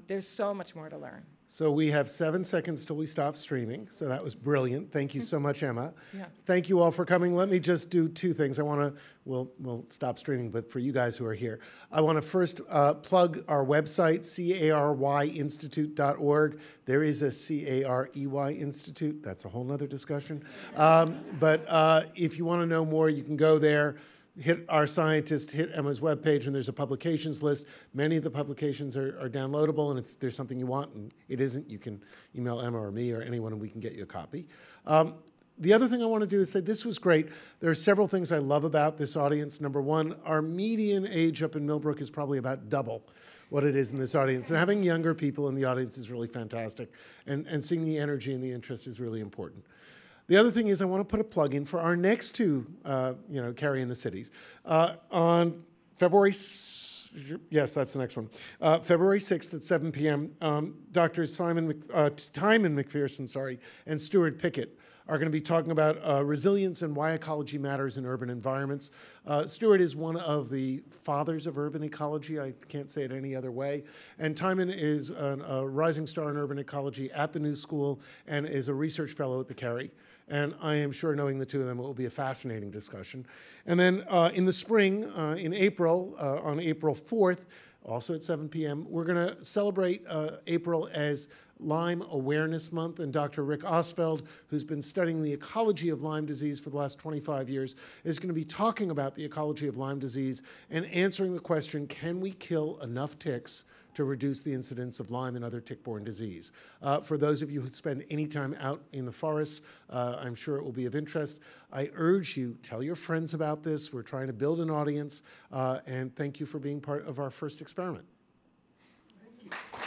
there's so much more to learn. So we have 7 seconds till we stop streaming. So that was brilliant. Thank you so much, Emma. Yeah. Thank you all for coming. Let me just do 2 things. We'll stop streaming, but for you guys who are here, I want to first plug our website, caryinstitute.org. There is a CAREY Institute. That's a whole nother discussion. But if you want to know more, you can go there. Hit our scientist, hit Emma's webpage, and there's a publications list. Many of the publications are downloadable, and if there's something you want and it isn't, you can email Emma or me or anyone, and we can get you a copy. The other thing I want to do is say this was great. There are several things I love about this audience. Number one, our median age up in Millbrook is probably about double what it is in this audience. And having younger people in the audience is really fantastic, and seeing the energy and the interest is really important. The other thing is I want to put a plug in for our next two, Cary in the Cities. On February, yes, that's the next one. February 6th at 7 p.m., Drs. Timon McPherson, and Stuart Pickett are going to be talking about resilience and why ecology matters in urban environments. Stuart is one of the fathers of urban ecology. I can't say it any other way. And Timon is a rising star in urban ecology at the New School and is a research fellow at the Cary. And I am sure, knowing the two of them, it will be a fascinating discussion. And then in the spring, in April, on April 4th, also at 7 p.m., we're going to celebrate April as Lyme Awareness Month, and Dr. Rick Osfeld, who's been studying the ecology of Lyme disease for the last 25 years, is going to be talking about the ecology of Lyme disease and answering the question, can we kill enough ticks to reduce the incidence of Lyme and other tick-borne disease? For those of you who spend any time out in the forests, I'm sure it will be of interest. I urge you, tell your friends about this. We're trying to build an audience, and thank you for being part of our first experiment. Thank you.